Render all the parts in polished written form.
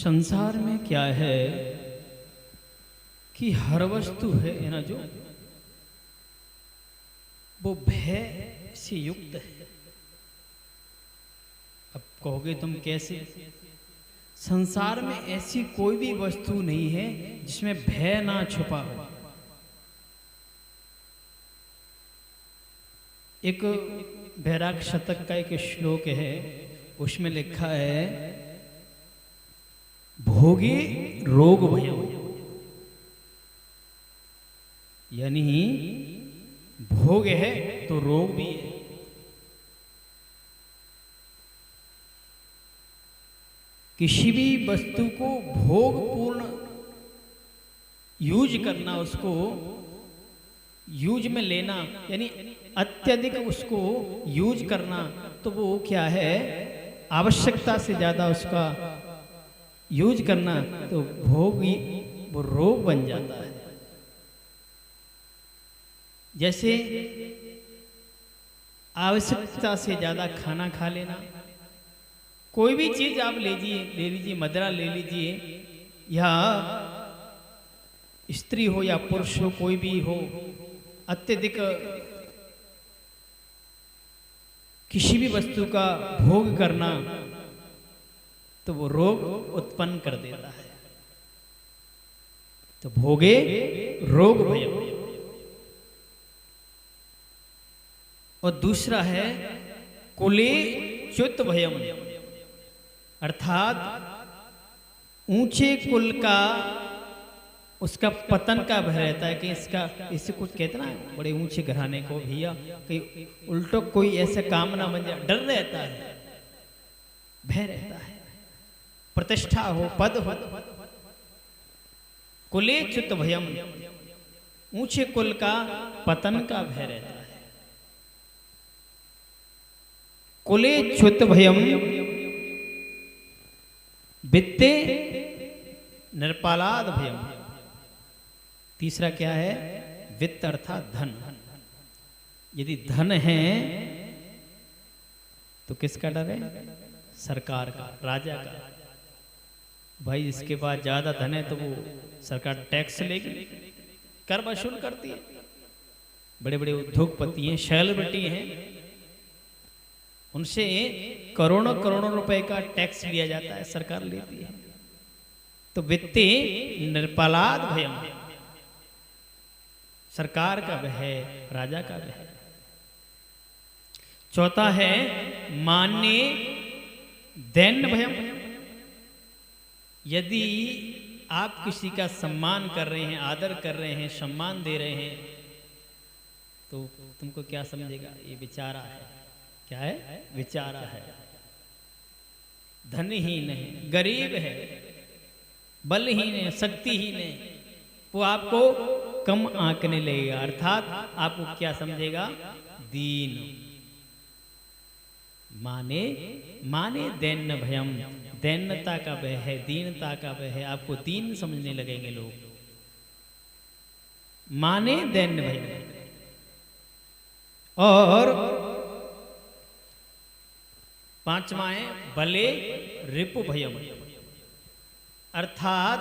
संसार में क्या है कि हर वस्तु है ना जो वो भय से युक्त है। अब कहोगे तुम कैसे? संसार में ऐसी कोई भी वस्तु नहीं है जिसमें भय ना छुपा हो। एक बैराग शतक का एक श्लोक है, उसमें लिखा है भोगे रोग भयम, यानी भोग है तो रोग भी है। किसी भी वस्तु को भोग पूर्ण यूज करना, उसको यूज में लेना, यानी अत्यधिक उसको यूज करना, तो वो क्या है, आवश्यकता से ज्यादा उसका यूज करना तो भोग वो रोग बन जाता है। जैसे आवश्यकता से ज्यादा खाना खा लेना, कोई भी चीज आप ले लीजिए, मदिरा ले लीजिए, या स्त्री हो या पुरुष हो, कोई भी हो, अत्यधिक किसी भी वस्तु का भोग करना तो वो रोग उत्पन्न कर देता है। तो भोगे रोग भयम। और दूसरा है कुले च्युत भयम, अर्थात ऊंचे कुल का उसका पतन का भय रहता है कि इससे कुछ कहते ना, बड़े ऊंचे घराने को भैया कहीं उल्टो कोई ऐसे काम ना बन जाए, डर रहता है, भय रहता है, प्रतिष्ठा हो, पद हो। कुले च्युत भयम, ऊंचे कुल का पतन का भय रहता है। कुले च्युत भयम वित्ते निर्पालाद भयम। तीसरा क्या है, वित्त अर्थात धन। यदि धन है तो किसका डर है? सरकार का, राजा का। भाई इसके पास ज्यादा धन है तो वो सरकार टैक्स लेगी, कर वसूल करती है। बड़े बड़े उद्योगपति हैं, सेलिब्रिटी हैं, उनसे करोड़ों करोड़ों रुपए का टैक्स लिया जाता है, सरकार लेती है। तो वित्ते निर्पालाद भयम, सरकार का भय, राजा का भय। चौथा है मान्य दैन्य भयम। यदि आप किसी का सम्मान कर रहे हैं, आदर कर रहे हैं, सम्मान दे रहे हैं, तो तुमको क्या समझेगा, ये बेचारा है। क्या है? बेचारा है, धनहीन है, गरीब है, बलहीन है, शक्तिहीन है, वो आपको कम आंकने लगेगा, अर्थात आपको क्या समझेगा? दीन। माने दैन्य भयम, दैन्यता का भय है, दीनता का भय है, आपको दीन समझने लगेंगे लोग। माने दैन्य भयम। और पांचवा है बले रिपु भयम, अर्थात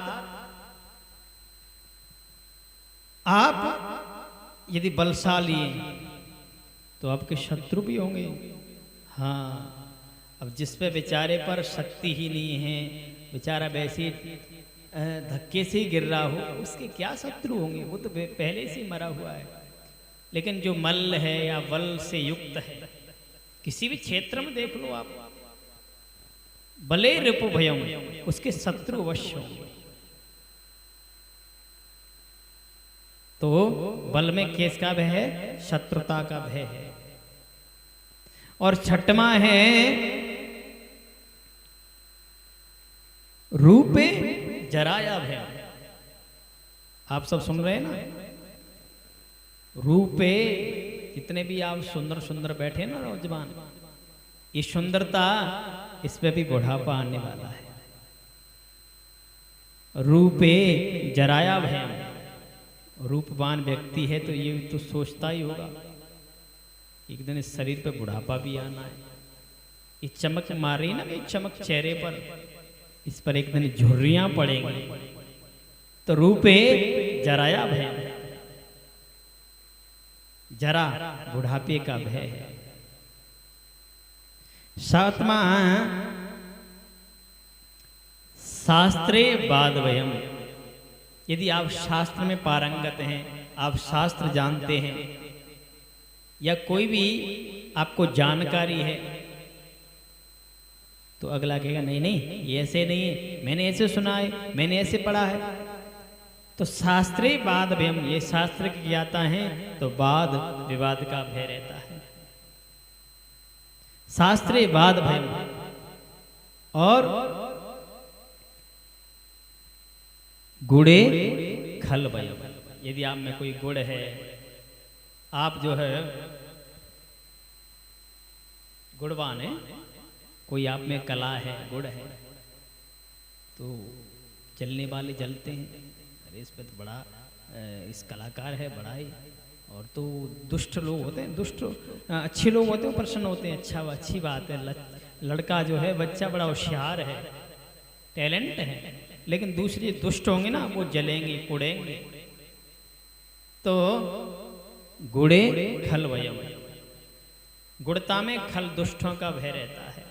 आप यदि बलशाली हैं तो आपके शत्रु भी होंगे। हाँ, अब जिस पे बेचारे पर शक्ति ही नहीं है, बेचारा वैसे धक्के से ही गिर रहा हो, उसके क्या शत्रु होंगे? वो तो पहले से ही मरा हुआ है। लेकिन जो मल्ल है या बल से युक्त है, किसी भी क्षेत्र में देख लो आप, बले रिपु भयम, उसके शत्रु अवश्य होंगे। तो बल में किसका भय है? शत्रुता का भय है। और छठवां है रूपे जराया भय। आप सब सुन रहे हैं ना? रूपे, जितने भी आप सुंदर सुंदर बैठे ना नौजवान, ये सुंदरता, इस पे भी बुढ़ापा आने वाला है। रूपे जराया भयम, रूपवान व्यक्ति है तो ये तो सोचता ही होगा एक दिन इस शरीर पे बुढ़ापा भी आना है। ये चमक मार रही ना, ये चमक चेहरे पर, इस पर एक दिन झुर्रियां पड़ेंगी। तो रूपे जराया भय, जरा बुढ़ापे का भय है। सातवां शास्त्रे बाद भयम, यदि आप शास्त्र में पारंगत हैं, आप शास्त्र जानते हैं, या कोई भी आपको जानकारी है, तो अगला कहेगा नहीं नहीं ये ऐसे नहीं है, मैंने ऐसे सुना है, मैंने ऐसे पढ़ा है। तो शास्त्रे वाद भयम, ये शास्त्र की ज्ञाता है तो वाद विवाद का भय रहता है। शास्त्रे वाद भयम। और गुड़े खल भयम, यदि आप में कोई गुड़ है, आप जो है गुड़वान है, कोई आप में कला है, गुड़ है, तो जलने वाले जलते हैं, अरे इस पे तो बड़ा इस कलाकार है बड़ा ही। और तो दुष्ट लोग होते हैं, दुष्ट अच्छे लोग होते हैं, प्रसन्न होते हैं, अच्छा अच्छी बात है, लड़का जो है बच्चा बड़ा होशियार है, टैलेंट है, लेकिन दूसरे दुष्ट होंगे ना, वो जलेंगे कुड़ेंगे। तो गुड़े खल वयम, गुड़ता में खल दुष्टों का भय रहता है।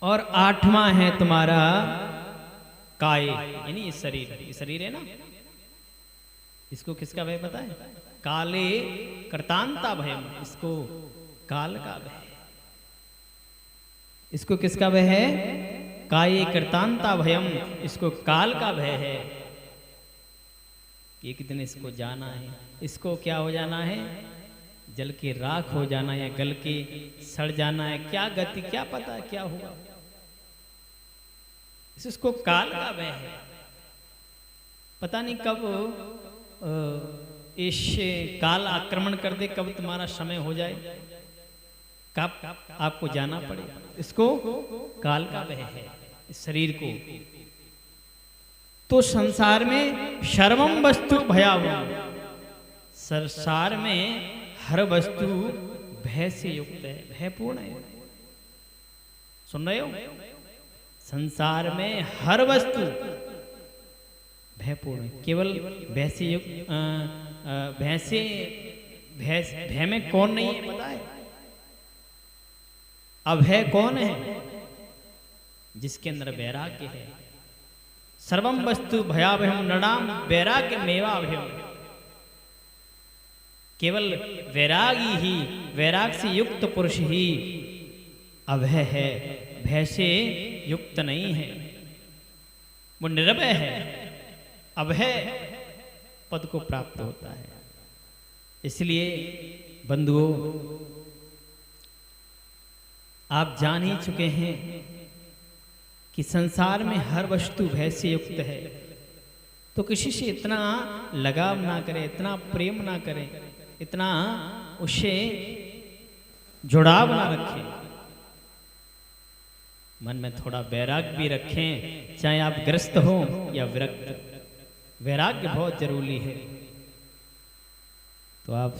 और आठवां है तुम्हारा काय, यानी ये शरीर है ना, इसको किसका भय पता है? काले कृतांता भयम, इसको काल का भय है। इसको किसका भय है? काये कृतांता भयम, इसको काल का भय है। एक दिन इसको जाना है, इसको क्या हो जाना है? जल के राख हो जाना है, गल के सड़ जाना है, क्या गति क्या पता क्या हुआ। इसको काल का भय है, पता नहीं कब इस काल आक्रमण कर दे, कब तुम्हारा समय हो जाए, कब आपको जाना पड़े। इसको काल का भय है, इस शरीर को। तो संसार में सर्वम वस्तु भयावह, संसार में हर वस्तु भय से युक्त है, भयपूर्ण है। सुन रहे हो? संसार में हर वस्तु भयपूर्ण है, केवल भय से युक्त। भय में कौन नहीं है पता है? अभय कौन है? जिसके अंदर वैराग्य है। सर्वम वस्तु भयावहम नृणाम वैराग्य मेवा भयम, केवल वैरागी ही, वैराग से युक्त पुरुष ही अभय है, भय से युक्त नहीं है, वो निर्भय है, अभय पद को प्राप्त होता है। इसलिए बंधुओं, आप जान ही चुके हैं कि संसार में हर वस्तु भय से युक्त है। तो किसी से इतना लगाव ना करें, इतना प्रेम ना करें, इतना उससे जुड़ाव ना रखें, मन में थोड़ा वैराग्य भी रखें, चाहे आप ग्रस्त हो या विरक्त। वैराग्य बहुत जरूरी है। तो आप